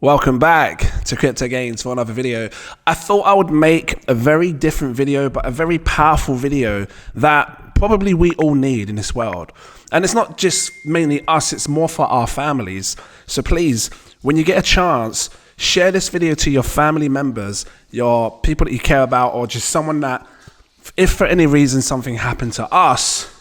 Welcome back to Cryptogains for another video. I thought I would make a very different video, but a very powerful video that probably we all need in this world. And it's not just mainly us, it's more for our families. So please, when you get a chance, share this video to your family members, your people that you care about, or just someone that, if for any reason something happened to us,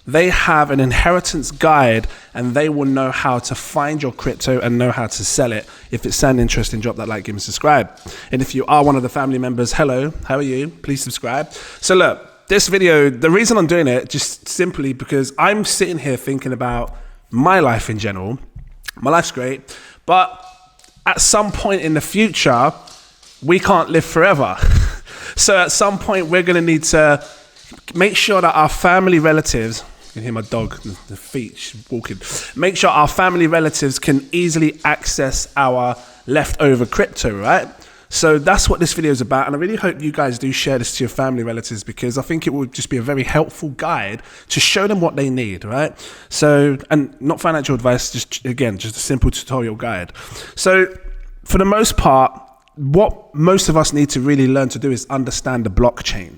they have an inheritance guide and they will know how to find your crypto and know how to sell it. If it sounds interesting, drop that like, give me subscribe. And if you are one of the family members, hello, how are you? Please subscribe. So look, this video, the reason I'm doing it, just simply because I'm sitting here thinking about my life in general. My life's great, but at some point in the future, we can't live forever. So at some point, we're gonna need to make sure that our family relatives, you can hear my dog, the feet, she's walking. Make sure our family relatives can easily access our leftover crypto, right? So that's what this video is about. And I really hope you guys do share this to your family relatives, because I think it will just be a very helpful guide to show them what they need, right? So, and not financial advice, just again, just a simple tutorial guide. So for the most part, what most of us need to really learn to do is understand the blockchain.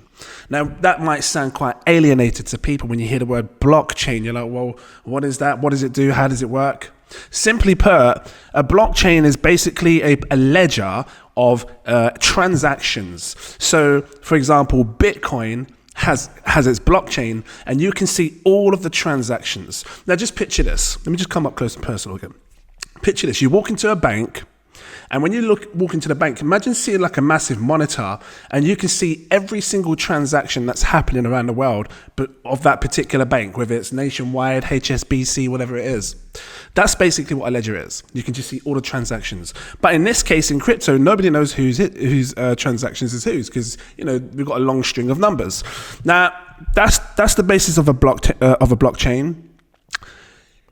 Now, that might sound quite alienated to people when you hear the word blockchain. You're like, well, what is that? What does it do? How does it work? Simply put, a blockchain is basically a ledger of transactions. So, for example, Bitcoin has its blockchain, and you can see all of the transactions. Now, just picture this. Let me just come up close and personal again. Picture this. You walk into a bank, and when you walk into the bank, imagine seeing like a massive monitor, and you can see every single transaction that's happening around the world, but of that particular bank, whether it's nationwide, HSBC, whatever it is. That's basically what a ledger is. You can just see all the transactions. But in this case, in crypto, nobody knows whose transactions is whose, because we've got a long string of numbers. Now, that's the basis of a blockchain.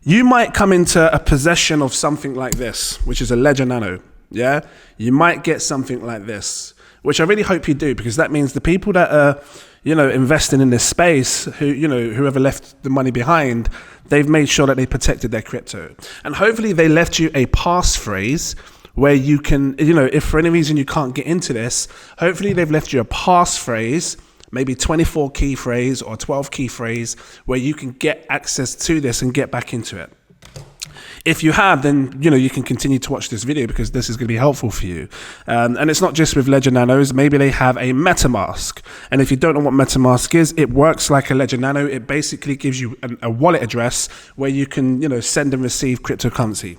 You might come into a possession of something like this, which is a Ledger Nano. Yeah, you might get something like this, which I really hope you do, because that means the people that are, investing in this space, whoever left the money behind, they've made sure that they protected their crypto. And hopefully they left you a passphrase where you can, if for any reason you can't get into this, hopefully they've left you a passphrase, maybe 24 key phrase or 12 key phrase, where you can get access to this and get back into it. If you have, then you can continue to watch this video, because this is going to be helpful for you. And it's not just with Ledger Nanos. Maybe they have a MetaMask. And if you don't know what MetaMask is, it works like a Ledger Nano. It basically gives you a wallet address where you can send and receive cryptocurrency.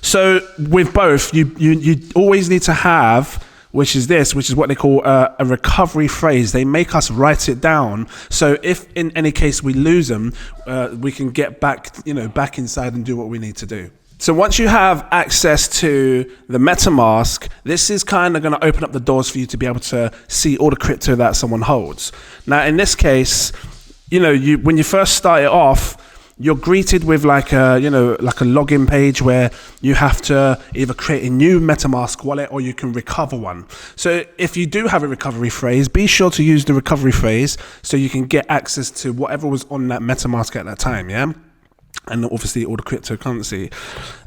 So with both, you always need to have, which is what they call a recovery phrase. They make us write it down. So if in any case we lose them, we can get back, back inside and do what we need to do. So once you have access to the MetaMask, this is kind of going to open up the doors for you to be able to see all the crypto that someone holds. Now, in this case, when you first start it off, you're greeted with like a login page where you have to either create a new MetaMask wallet or you can recover one. So if you do have a recovery phrase, be sure to use the recovery phrase so you can get access to whatever was on that MetaMask at that time, yeah? And obviously all the cryptocurrency.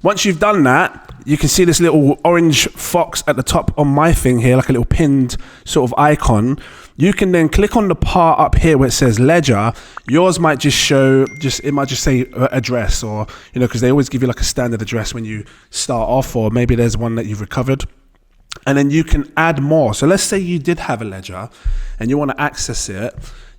Once you've done that, you can see this little orange fox at the top on my thing here, like a little pinned sort of icon. You can then click on the part up here where it says ledger. Yours might just show, it might just say address, or, because they always give you like a standard address when you start off, or maybe there's one that you've recovered. And then you can add more. So let's say you did have a ledger and you want to access it.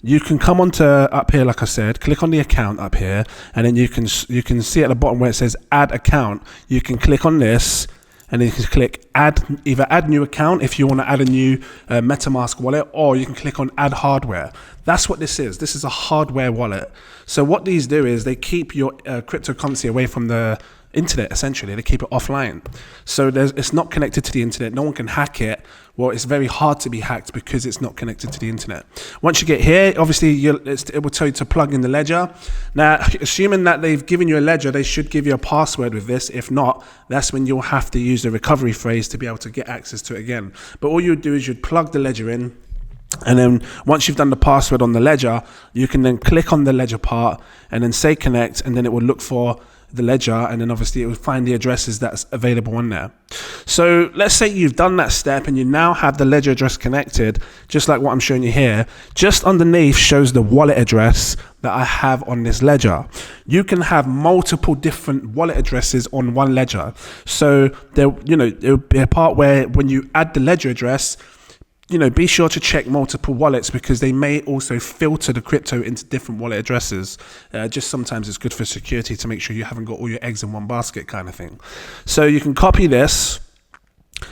You can come onto up here, like I said, click on the account up here, and then you can see at the bottom where it says add account. You can click on this, and then you can click either add new account if you want to add a new MetaMask wallet, or you can click on add hardware. That's what this is. This is a hardware wallet. So what these do is they keep your cryptocurrency away from the internet, essentially. They keep it offline. So it's not connected to the internet. No one can hack it. Well, it's very hard to be hacked because it's not connected to the internet. Once you get here, obviously it will tell you to plug in the ledger. Now, assuming that they've given you a ledger, they should give you a password with this. If not, that's when you'll have to use the recovery phrase to be able to get access to it again. But all you'd do is you'd plug the ledger in, and then once you've done the password on the ledger, you can then click on the ledger part and then say connect, and then it will look for the ledger, and then obviously it will find the addresses that's available on there. So let's say you've done that step and you now have the ledger address connected, just like what I'm showing you here. Just underneath shows the wallet address that I have on this ledger. You can have multiple different wallet addresses on one ledger. So there, there'll be a part where when you add the ledger address, be sure to check multiple wallets, because they may also filter the crypto into different wallet addresses. Just sometimes it's good for security to make sure you haven't got all your eggs in one basket kind of thing. So you can copy this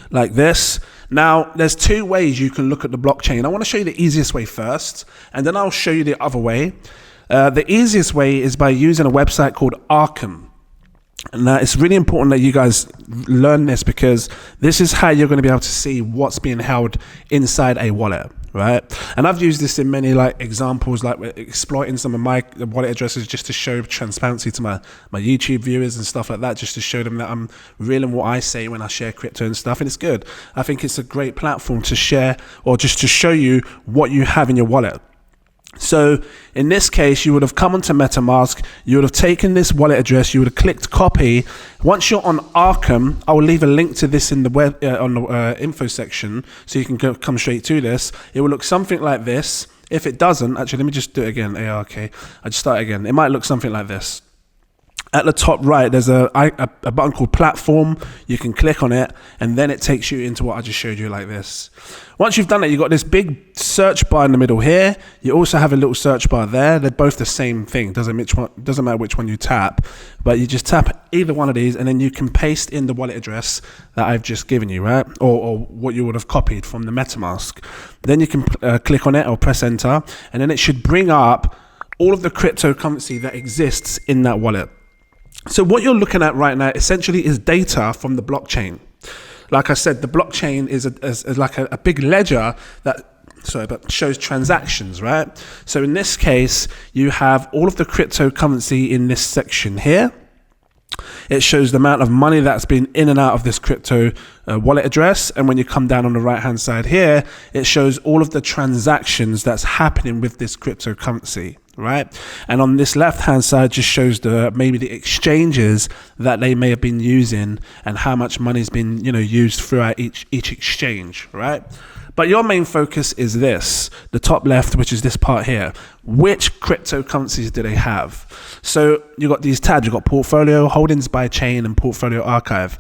like this. Now, there's two ways you can look at the blockchain. I want to show you the easiest way first, and then I'll show you the other way. The easiest way is by using a website called Arkham. And it's really important that you guys learn this, because this is how you're going to be able to see what's being held inside a wallet, right? And I've used this in many examples, like exploiting some of my wallet addresses just to show transparency to my YouTube viewers and stuff like that, just to show them that I'm real in what I say when I share crypto and stuff. And it's good. I think it's a great platform to share, or just to show you what you have in your wallet. So in this case, you would have come onto MetaMask, you would have taken this wallet address, you would have clicked copy. Once you're on Arkham, I will leave a link to this in the web on the info section, so you can come straight to this. It will look something like this. If it doesn't, actually, let me just do it again. ARK. I just start again. It might look something like this. At the top right, there's a button called Platform. You can click on it, and then it takes you into what I just showed you like this. Once you've done that, you've got this big search bar in the middle here. You also have a little search bar there. They're both the same thing. Doesn't matter which one you tap, but you just tap either one of these, and then you can paste in the wallet address that I've just given you, right? Or what you would have copied from the MetaMask. Then you can click on it or press enter, and then it should bring up all of the cryptocurrency that exists in that wallet. So what you're looking at right now essentially is data from the blockchain. Like I said, the blockchain is like a big ledger that shows transactions, right? So in this case, you have all of the cryptocurrency in this section here. It shows the amount of money that's been in and out of this crypto wallet address. And when you come down on the right hand side here, it shows all of the transactions that's happening with this cryptocurrency, right? And on this left hand side just shows maybe the exchanges that they may have been using and how much money's been used throughout each exchange, right? But your main focus is this, the top left, which is this part here. Which cryptocurrencies do they have? So you've got these tabs. You've got portfolio, holdings by chain, and portfolio archive.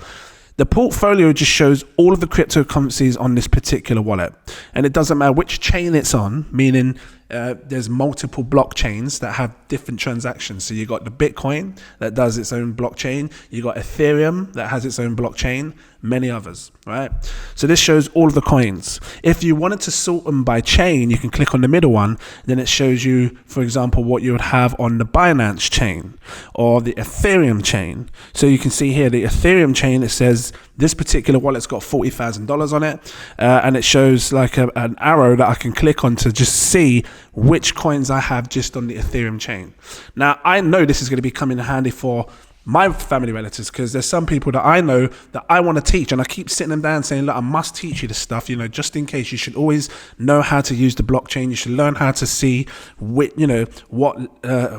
The portfolio just shows all of the cryptocurrencies on this particular wallet. And it doesn't matter which chain it's on, meaning there's multiple blockchains that have different transactions. So you got the Bitcoin that does its own blockchain. You got Ethereum that has its own blockchain, many others, right? So this shows all of the coins. If you wanted to sort them by chain, you can click on the middle one. Then it shows you, for example, what you would have on the Binance chain or the Ethereum chain. So you can see here the Ethereum chain, it says this particular wallet's got $40,000 on it. And it shows like an arrow that I can click on to just see which coins I have just on the Ethereum chain. Now, I know this is going to be coming in handy for my family relatives, because there's some people that I know that I want to teach, and I keep sitting them down saying, look, I must teach you this stuff, just in case. You should always know how to use the blockchain. You should learn how to see what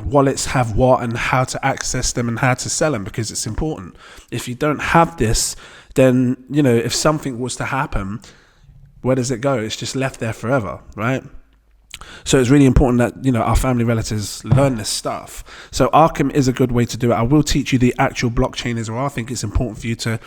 wallets have what and how to access them and how to sell them, because it's important. If you don't have this, then if something was to happen, where does it go? It's just left there forever, right? So it's really important that our family relatives learn this stuff. So Arkham is a good way to do it. I will teach you the actual blockchain as well. I think it's important for you to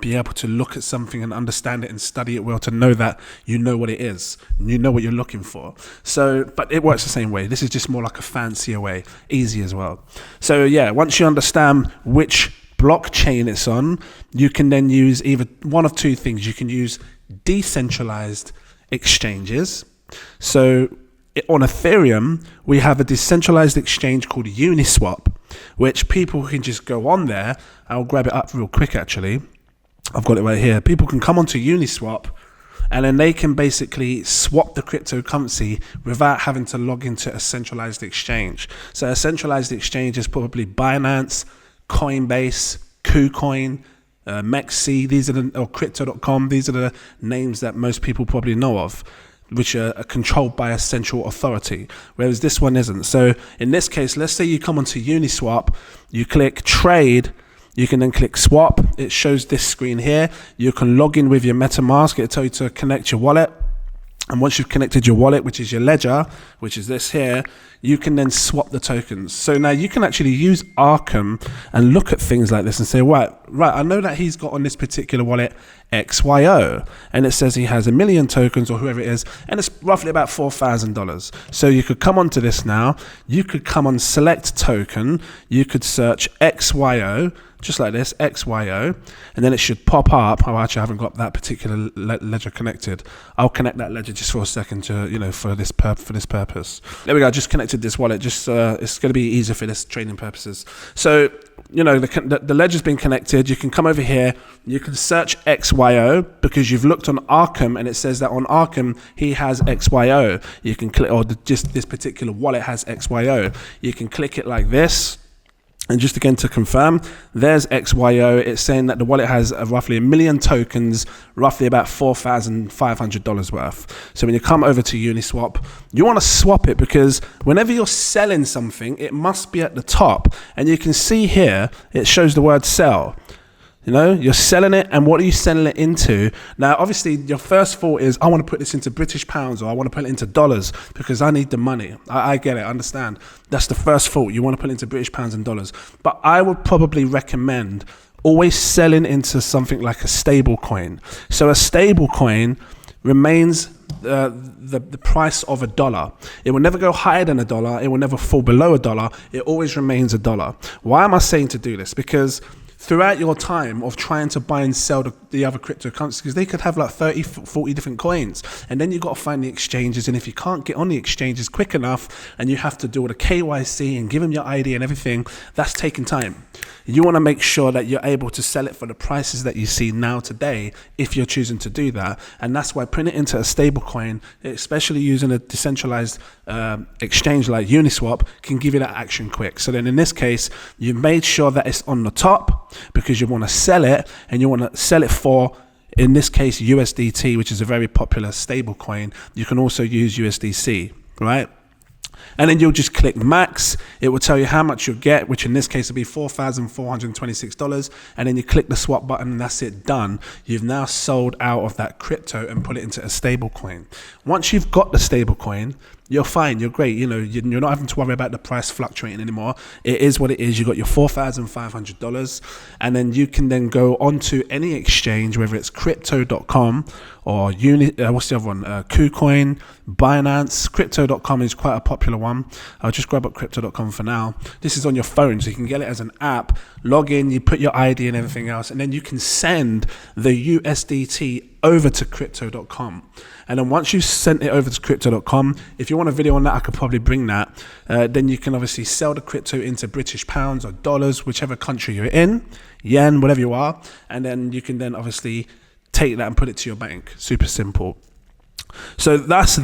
be able to look at something and understand it and study it well, to know that you know what it is and you know what you're looking for. So, but it works the same way. This is just more like a fancier way, easy as well. So yeah, once you understand which blockchain it's on, you can then use either one of two things. You can use decentralized exchanges. So on Ethereum, we have a decentralized exchange called Uniswap, which people can just go on there. I'll grab it up real quick, actually. I've got it right here. People can come onto Uniswap, and then they can basically swap the cryptocurrency without having to log into a centralized exchange. So a centralized exchange is probably Binance, Coinbase, KuCoin, Mexi, or Crypto.com. These are the names that most people probably know of. which are controlled by a central authority, whereas this one isn't. So in this case, let's say you come onto Uniswap, you click trade, you can then click swap. It shows this screen here. You can log in with your MetaMask. It'll tell you to connect your wallet. And once you've connected your wallet, which is your ledger, which is this here, you can then swap the tokens. So now you can actually use Arkham and look at things like this and say, right, I know that he's got on this particular wallet XYO, and it says he has 1 million tokens or whoever it is, and it's roughly about $4,000. So you could come onto this now, you could come on select token, you could search XYO, just like this, XYO, and then it should pop up. Oh, actually, I haven't got that particular ledger connected. I'll connect that ledger just for a second to, for this purpose. There we go. I just connected this wallet. Just it's going to be easier for this trading purposes. So, the ledger's been connected. You can come over here. You can search XYO because you've looked on Arkham and it says that on Arkham he has XYO. You can click, or just this particular wallet has XYO. You can click it like this. And just again to confirm, there's XYO. It's saying that the wallet has roughly 1 million tokens, roughly about $4,500 worth. So when you come over to Uniswap, you want to swap it because whenever you're selling something, it must be at the top. And you can see here, it shows the word sell. You're selling it, and what are you selling it into? Now, obviously, your first thought is, I want to put this into British pounds, or I want to put it into dollars because I need the money. I get it, I understand. That's the first thought. You want to put it into British pounds and dollars. But I would probably recommend always selling into something like a stable coin. So a stable coin remains the price of $1. It will never go higher than $1. It will never fall below $1. It always remains $1. Why am I saying to do this? Because throughout your time of trying to buy and sell the other cryptocurrencies, because they could have like 30, 40 different coins, and then you've got to find the exchanges, and if you can't get on the exchanges quick enough, and you have to do all the KYC and give them your ID and everything, that's taking time. You want to make sure that you're able to sell it for the prices that you see now today, if you're choosing to do that. And that's why putting it into a stable coin, especially using a decentralized exchange like Uniswap, can give you that action quick. So then in this case, you've made sure that it's on the top because you want to sell it, and you want to sell it for, in this case, USDT, which is a very popular stable coin. You can also use USDC, right? And then you'll just click max. It will tell you how much you'll get, which in this case will be $4,426. And then you click the swap button and that's it, done. You've now sold out of that crypto and put it into a stable coin. Once you've got the stable coin, you're fine, you're great. You're not having to worry about the price fluctuating anymore. It is what it is. You got your $4,500, and then you can then go onto any exchange, whether it's crypto.com or what's the other one? KuCoin, Binance. Crypto.com is quite a popular one. I'll just grab up crypto.com for now. This is on your phone, so you can get it as an app. Log in, you put your ID and everything else, and then you can send the USDT over to crypto.com. And then once you've sent it over to crypto.com, if you want a video on that, I could probably bring that. Then you can obviously sell the crypto into British pounds or dollars, whichever country you're in, yen, whatever you are. And then you can then obviously take that and put it to your bank. Super simple. So that's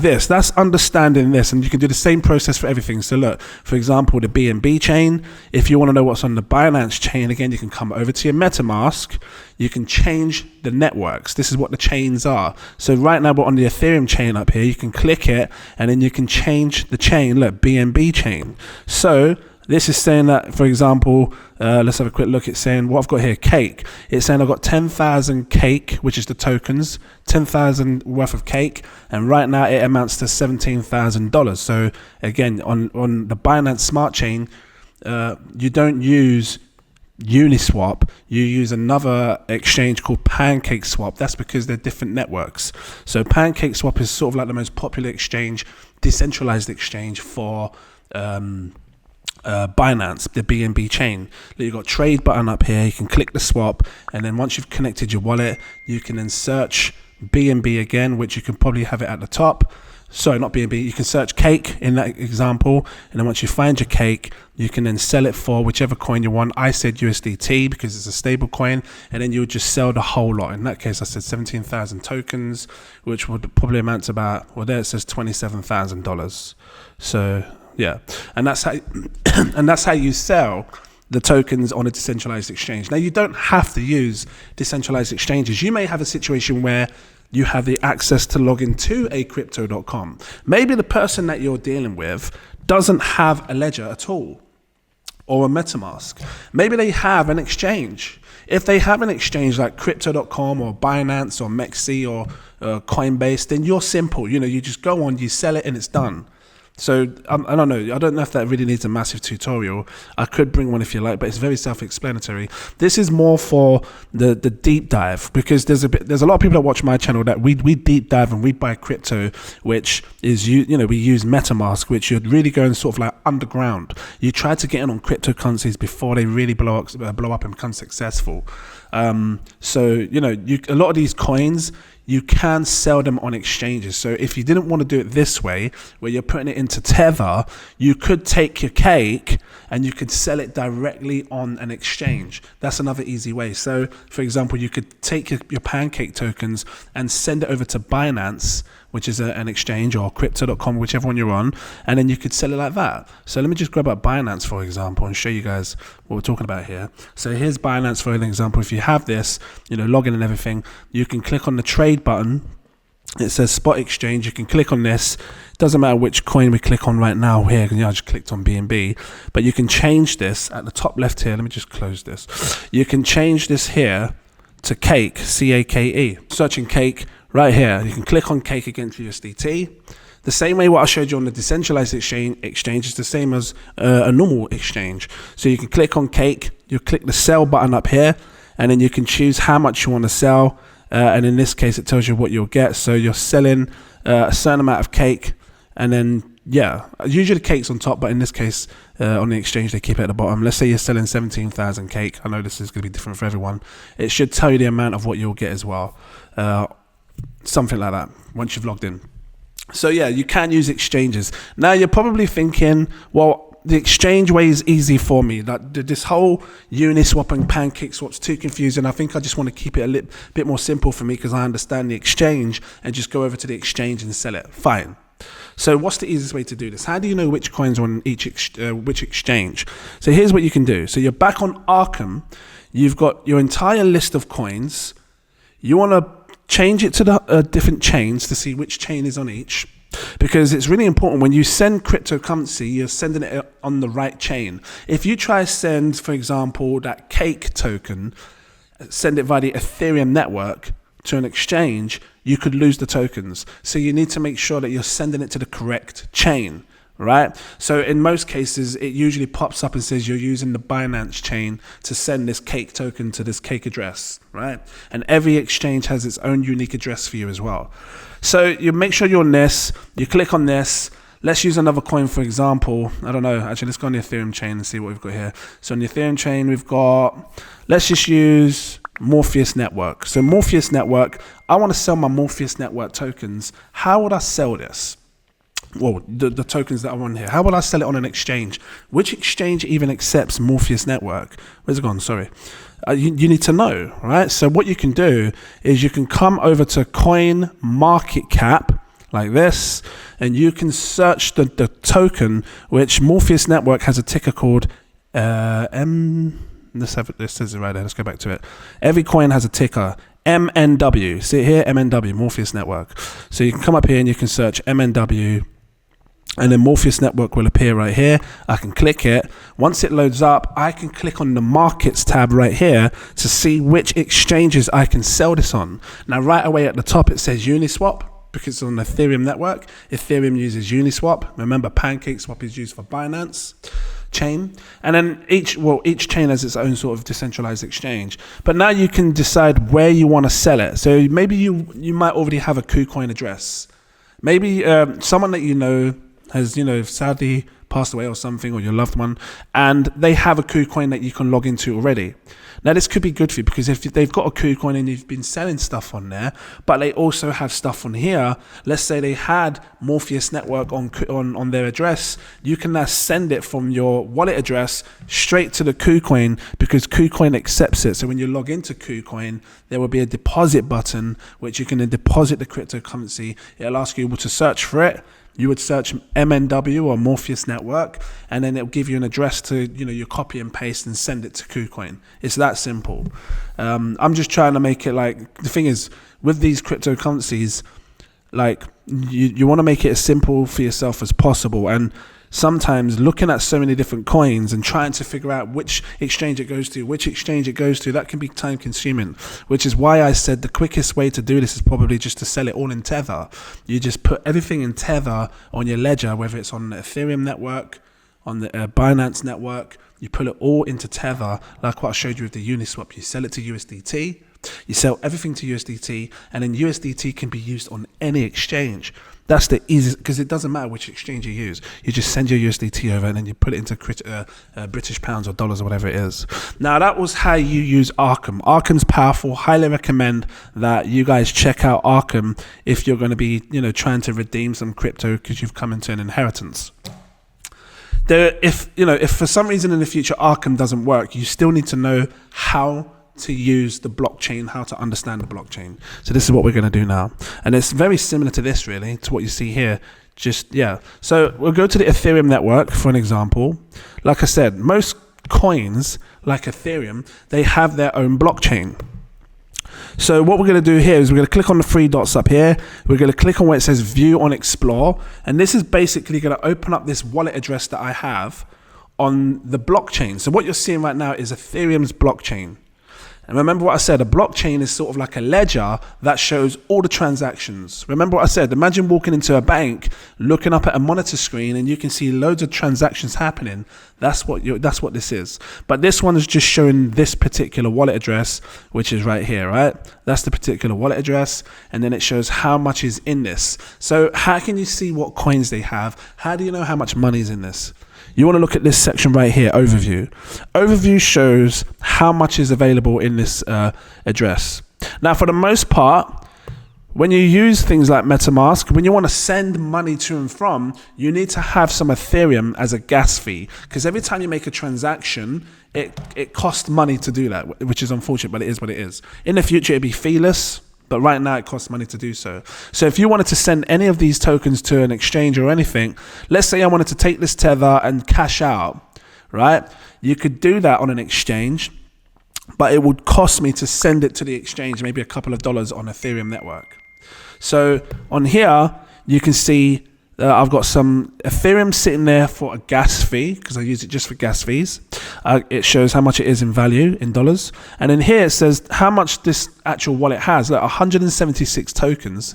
understanding this, and you can do the same process for everything. So look, for example, the BNB chain, if you want to know what's on the Binance chain, again, you can come over to your MetaMask, you can change the networks. This is what the chains are. So right now we're on the Ethereum chain up here, you can click it and then you can change the chain. Look, BNB chain. So this is saying that, for example, let's have a quick look. It's saying what I've got here, cake. It's saying I've got 10,000 cake, which is the tokens, 10,000 worth of cake. And right now it amounts to $17,000. So again, on the Binance Smart Chain, you don't use Uniswap, you use another exchange called PancakeSwap. That's because they're different networks. So PancakeSwap is sort of like the most popular exchange, decentralized exchange for Binance, the BNB chain. You've got trade button up here, you can click the swap, and then once you've connected your wallet, you can then search BNB again, which you can probably have it at the top. Sorry, not BNB, you can search cake in that example, and then once you find your cake, you can then sell it for whichever coin you want. I said USDT because it's a stable coin, and then you would just sell the whole lot. In that case, I said 17,000 tokens, which would probably amount to about, well, there it says $27,000. So yeah, and that's how you sell the tokens on a decentralized exchange. Now, you don't have to use decentralized exchanges. You may have a situation where you have the access to log into a crypto.com. Maybe the person that you're dealing with doesn't have a ledger at all, or a MetaMask. Maybe they have an exchange. If they have an exchange like crypto.com or Binance or Mexi or Coinbase, then you're simple. You know, you just go on, you sell it, and it's done. So I don't know. I don't know if that really needs a massive tutorial. I could bring one if you like, but it's very self-explanatory. This is more for the deep dive, because there's a lot of people that watch my channel that we deep dive and we buy crypto, which is we use MetaMask, which you're really going sort of like underground. You try to get in on cryptocurrencies before they really blow up and become successful. So a lot of these coins, you can sell them on exchanges. So if you didn't want to do it this way, where you're putting it into Tether, you could take your cake and you could sell it directly on an exchange. That's another easy way. So for example, you could take your Pancake tokens and send it over to Binance, which is an exchange, or crypto.com, whichever one you're on, and then you could sell it like that. So let me just grab up Binance, for example, and show you guys what we're talking about here. So here's Binance, for an example. If you have this, login and everything, you can click on the trade button. It says spot exchange. You can click on this. Doesn't matter which coin we click on right now here. I just clicked on BNB, but you can change this at the top left here. Let me just close this. You can change this here to Cake, C-A-K-E. Searching Cake right here. You can click on Cake against USDT. The same way what I showed you on the decentralized exchange is the same as a normal exchange. So you can click on Cake, you click the sell button up here, and then you can choose how much you want to sell. And in this case, it tells you what you'll get. So you're selling a certain amount of cake, and then usually cake's on top, but in this case, on the exchange, they keep it at the bottom. Let's say you're selling 17,000 cake. I know this is going to be different for everyone. It should tell you the amount of what you'll get as well. Something like that once you've logged in. So you can use exchanges. Now you're probably thinking, well, the exchange way is easy for me. Like this whole Uniswap and Pancake swap's too confusing. I think I just want to keep it a little bit more simple for me, because I understand the exchange, and just go over to the exchange and sell it. Fine. So what's the easiest way to do this? How do you know which coins are on which exchange? So here's what you can do. So you're back on Arkham. You've got your entire list of coins. You want to change it to the different chains to see which chain is on each, because it's really important when you send cryptocurrency, you're sending it on the right chain. If you try to send, for example, that Cake token, send it via the Ethereum network to an exchange, you could lose the tokens. So you need to make sure that you're sending it to the correct chain, right? So in most cases, it usually pops up and says you're using the Binance chain to send this Cake token to this Cake address, right? And every exchange has its own unique address for you as well. So you make sure you're on this, you click on this. Let's use another coin, for example. I don't know, actually, let's go on the Ethereum chain and see what we've got here. So on the Ethereum chain, we've got, let's just use Morpheus Network. So Morpheus Network, I want to sell my Morpheus Network tokens. How would I sell this? Well, the tokens that I want here. How would I sell it on an exchange? Which exchange even accepts Morpheus Network? Where's it gone? Sorry. You need to know, right? So what you can do is you can come over to Coin Market Cap like this, and you can search the token, which Morpheus Network has a ticker called This says it right there. Let's go back to it. Every coin has a ticker. MNW. See it here? MNW, Morpheus Network. So you can come up here and you can search MNW, and then Morpheus Network will appear right here. I can click it. Once it loads up, I can click on the Markets tab right here to see which exchanges I can sell this on. Now, right away at the top, it says Uniswap, because it's on the Ethereum network. Ethereum uses Uniswap. Remember, Pancake swap is used for Binance chain. And then each chain has its own sort of decentralized exchange. But now you can decide where you want to sell it. So maybe you might already have a KuCoin address. Maybe someone that you know has, sadly passed away or something, or your loved one, and they have a KuCoin that you can log into already. Now, this could be good for you, because if they've got a KuCoin and you've been selling stuff on there, but they also have stuff on here, let's say they had Morpheus Network on their address, you can now send it from your wallet address straight to the KuCoin, because KuCoin accepts it. So when you log into KuCoin, there will be a deposit button, which you can then deposit the cryptocurrency. It'll ask you to search for it. you would search MNW or Morpheus network, and then it'll give you an address to, you copy and paste and send it to KuCoin. It's that simple. I'm just trying to make it like, the thing is, with these cryptocurrencies, like you want to make it as simple for yourself as possible. And sometimes looking at so many different coins and trying to figure out which exchange it goes to, that can be time consuming, which is why I said the quickest way to do this is probably just to sell it all in Tether. You just put everything in Tether on your ledger, whether it's on the Ethereum network, on the Binance network, you put it all into Tether, like what I showed you with the Uniswap. You sell it to USDT, you sell everything to USDT, and then USDT can be used on any exchange. That's the easiest, because it doesn't matter which exchange you use. You just send your USDT over and then you put it into British pounds or dollars or whatever it is. Now, that was how you use Arkham. Arkham's powerful. Highly recommend that you guys check out Arkham if you're going to be, trying to redeem some crypto because you've come into an inheritance. If for some reason in the future Arkham doesn't work, you still need to know how to use the blockchain, how to understand the blockchain. So this is what we're going to do now, and it's very similar to this, really, to what you see here. So we'll go to the Ethereum network for an example. Like I said, most coins like Ethereum, they have their own blockchain. So what we're going to do here is we're going to click on the three dots up here. We're going to click on where it says view on explore, and this is basically going to open up this wallet address that I have on the blockchain. So what you're seeing right now is Ethereum's blockchain. And remember what I said, a blockchain is sort of like a ledger that shows all the transactions. Remember what I said, imagine walking into a bank, looking up at a monitor screen, and you can see loads of transactions happening. That's what this is. But this one is just showing this particular wallet address, which is right here, right? That's the particular wallet address, and then it shows how much is in this. So how can you see what coins they have? How do you know how much money is in this? You want to look at this section right here, overview. Overview shows how much is available in this address. Now, for the most part, when you use things like MetaMask, when you want to send money to and from, you need to have some Ethereum as a gas fee, because every time you make a transaction, it costs money to do that, which is unfortunate, but it is what it is. In the future, it'd be feeless, but right now it costs money to do so. So if you wanted to send any of these tokens to an exchange or anything, let's say I wanted to take this Tether and cash out, right? You could do that on an exchange, but it would cost me to send it to the exchange, maybe a couple of dollars on Ethereum network. So on here, you can see I've got some Ethereum sitting there for a gas fee, because I use it just for gas fees. It shows how much it is in value in dollars. And in here it says how much this actual wallet has. Look, 176 tokens,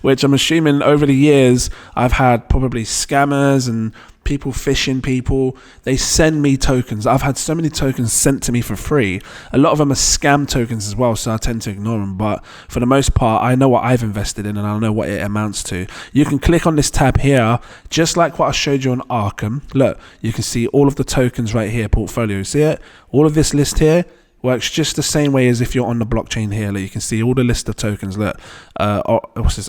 which I'm assuming over the years I've had probably scammers and people phishing people. They send me tokens. I've had so many tokens sent to me for free. A lot of them are scam tokens as well, so I tend to ignore them. But for the most part, I know what I've invested in and I know what it amounts to. You can click on this tab here, just like what I showed you on Arkham. Look, you can see all of the tokens right here, portfolio. See it? All of this list here works just the same way as if you're on the blockchain here. Look, you can see all the list of tokens. Look, what's this?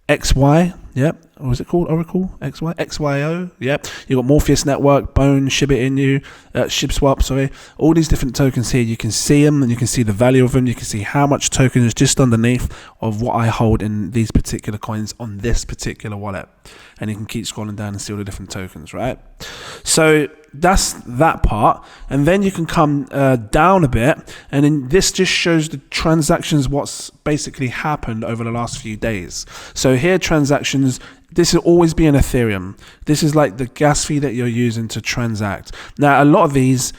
XY, yep. What was it called? Oracle? XYO, yep. You got Morpheus Network, Bone, Shiba Inu, ShibSwap, sorry. All these different tokens here. You can see them and you can see the value of them. You can see how much token is just underneath of what I hold in these particular coins on this particular wallet. And you can keep scrolling down and see all the different tokens, right? So that's that part. And then you can come down a bit, and then this just shows the transactions, what's basically happened over the last few days. So here, transactions, this will always be an Ethereum. This is like the gas fee that you're using to transact. Now, a lot of these,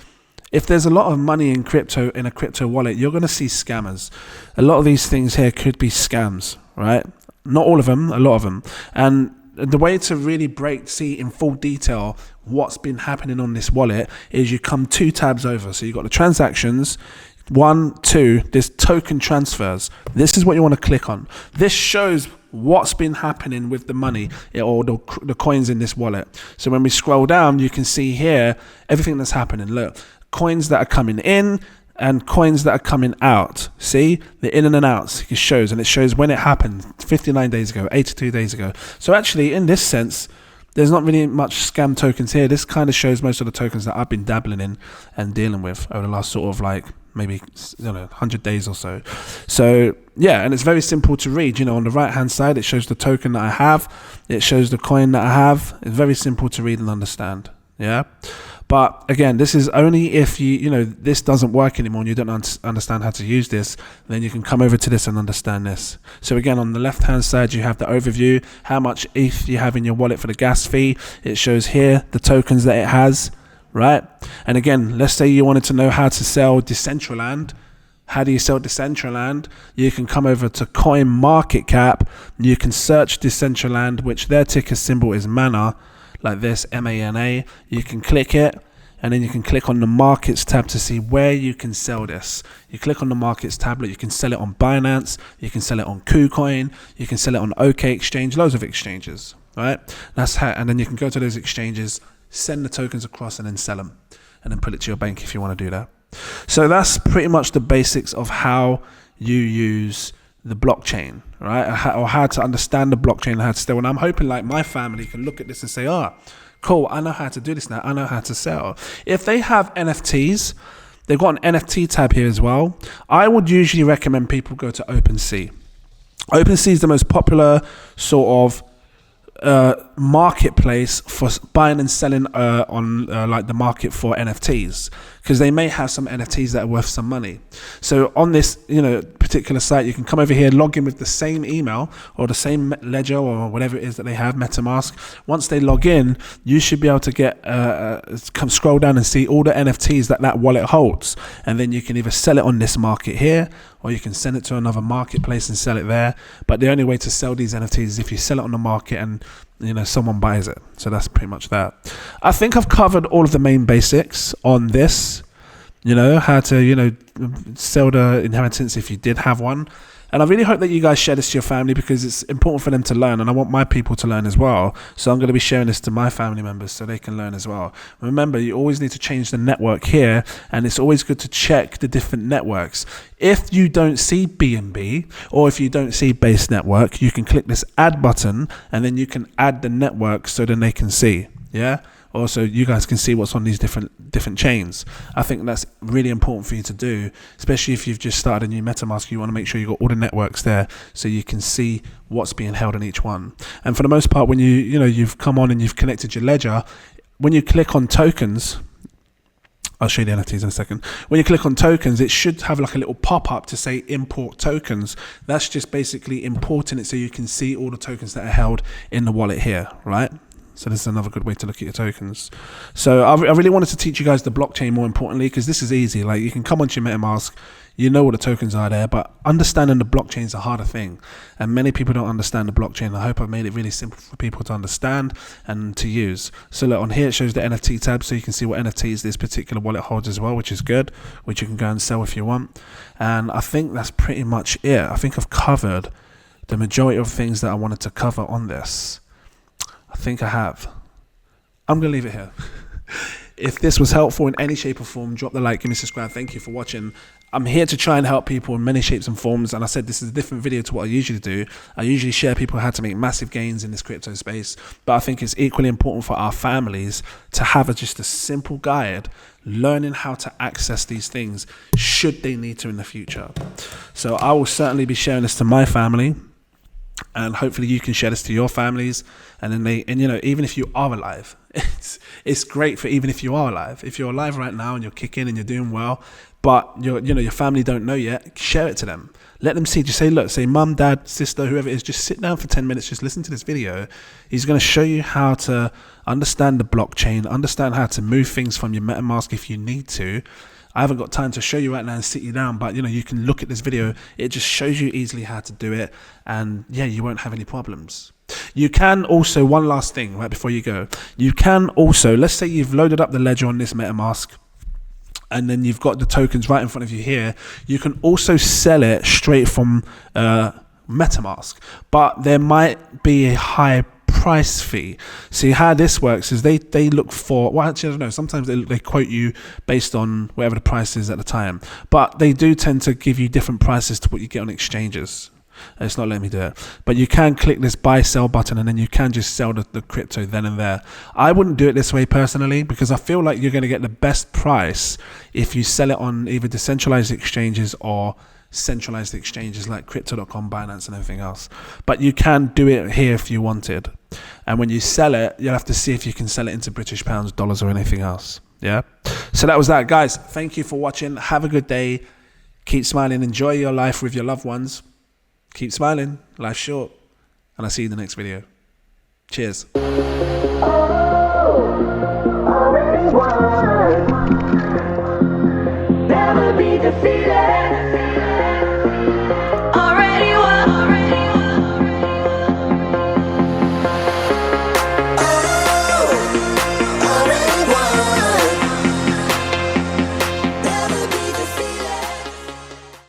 if there's a lot of money in crypto, in a crypto wallet, you're going to see scammers. A lot of these things here could be scams, right? Not all of them, a lot of them. And the way to really see in full detail what's been happening on this wallet is you come 2 tabs over. So you've got the transactions, 1, 2, there's token transfers. This is what you want to click on. This shows what's been happening with the money or the coins in this wallet. So when we scroll down, you can see here everything that's happening. Look, coins that are coming in and coins that are coming out. See the in and outs, it shows, and it shows when it happened 59 days ago, 82 days ago. So actually, in this sense, there's not really much scam tokens here. This kind of shows most of the tokens that I've been dabbling in and dealing with over the last sort of like maybe 100 days or so. So yeah, and it's very simple to read. On the right hand side it shows the token that I have, it shows the coin that I have. It's very simple to read and understand. Yeah, but again, this is only if this doesn't work anymore and you don't understand how to use this, then you can come over to this and understand this. So again, on the left hand side you have the overview, how much ETH you have in your wallet for the gas fee. It shows here the tokens that it has, right? And again, let's say you wanted to know how to sell Decentraland. How do you sell Decentraland? You can come over to CoinMarketCap. You can search Decentraland, which their ticker symbol is MANA, like this, MANA. You can click it, and then you can click on the markets tab to see where you can sell this. You click on the markets tablet, you can sell it on Binance, you can sell it on KuCoin, you can sell it on OK Exchange, loads of exchanges, right? That's how, and then you can go to those exchanges, send the tokens across, and then sell them, and then put it to your bank if you want to do that. So that's pretty much the basics of how you use the blockchain, right? Or how to understand the blockchain and how to sell. And I'm hoping like my family can look at this and say, cool, I know how to do this now. I know how to sell. If they have NFTs, they've got an NFT tab here as well. I would usually recommend people go to OpenSea. OpenSea is the most popular sort of marketplace for buying and selling on like the market for NFTs, because they may have some NFTs that are worth some money. So on this particular site, you can come over here, log in with the same email or the same ledger or whatever it is that they have, MetaMask. Once they log in, you should be able to get scroll down and see all the NFTs that wallet holds, and then you can either sell it on this market here, or you can send it to another marketplace and sell it there. But the only way to sell these NFTs is if you sell it on the market and someone buys it. So that's pretty much that. I think I've covered all of the main basics on this, how to sell the inheritance if you did have one. And I really hope that you guys share this to your family, because it's important for them to learn, and I want my people to learn as well. So I'm going to be sharing this to my family members so they can learn as well. Remember, you always need to change the network here, and it's always good to check the different networks. If you don't see BNB, or if you don't see Base Network, you can click this add button, and then you can add the network so then they can see. Yeah. Also, you guys can see what's on these different chains. I think that's really important for you to do, especially if you've just started a new MetaMask. You want to make sure you've got all the networks there so you can see what's being held in each one. And for the most part, when you've come on and you've connected your ledger, when you click on tokens, I'll show you the NFTs in a second. When you click on tokens, it should have like a little pop-up to say import tokens. That's just basically importing it so you can see all the tokens that are held in the wallet here, right? So this is another good way to look at your tokens. So I really wanted to teach you guys the blockchain more importantly, because this is easy. Like, you can come onto your MetaMask, you know what the tokens are there, but understanding the blockchain is a harder thing. And many people don't understand the blockchain. I hope I've made it really simple for people to understand and to use. So look, on here it shows the NFT tab, so you can see what NFTs this particular wallet holds as well, which is good, which you can go and sell if you want. And I think that's pretty much it. I think I've covered the majority of things that I wanted to cover on this. I think I have. I'm going to leave it here. If this was helpful in any shape or form, drop the like, give me a subscribe. Thank you for watching. I'm here to try and help people in many shapes and forms. And I said this is a different video to what I usually do. I usually share people how to make massive gains in this crypto space. But I think it's equally important for our families to have just a simple guide learning how to access these things should they need to in the future. So I will certainly be sharing this to my family. And hopefully you can share this to your families, and then even if you are alive, it's great for even if you are alive. If you're alive right now and you're kicking and you're doing well, but your family don't know yet, share it to them. Let them see. Just say mum, dad, sister, whoever it is, just sit down for 10 minutes, just listen to this video. He's going to show you how to understand the blockchain, understand how to move things from your MetaMask if you need to. I haven't got time to show you right now and sit you down, but you can look at this video. It just shows you easily how to do it, and yeah, you won't have any problems. You can also, one last thing right before you go, you can also, let's say you've loaded up the ledger on this MetaMask, and then you've got the tokens right in front of you here. You can also sell it straight from MetaMask, but there might be a high price fee. See how this works is they look for, well actually I don't know, sometimes they quote you based on whatever the price is at the time, but they do tend to give you different prices to what you get on exchanges. It's not letting me do it. But you can click this buy sell button, and then you can just sell the crypto then and there. I wouldn't do it this way personally, because I feel like you're going to get the best price if you sell it on either decentralized exchanges or centralized exchanges like crypto.com, Binance, and everything else. But you can do it here if you wanted. And when you sell it, you'll have to see if you can sell it into British pounds, dollars, or anything else. Yeah. So that was that, guys. Thank you for watching. Have a good day. Keep smiling. Enjoy your life with your loved ones. Keep smiling. Life's short. And I'll see you in the next video. Cheers. Never be defeated.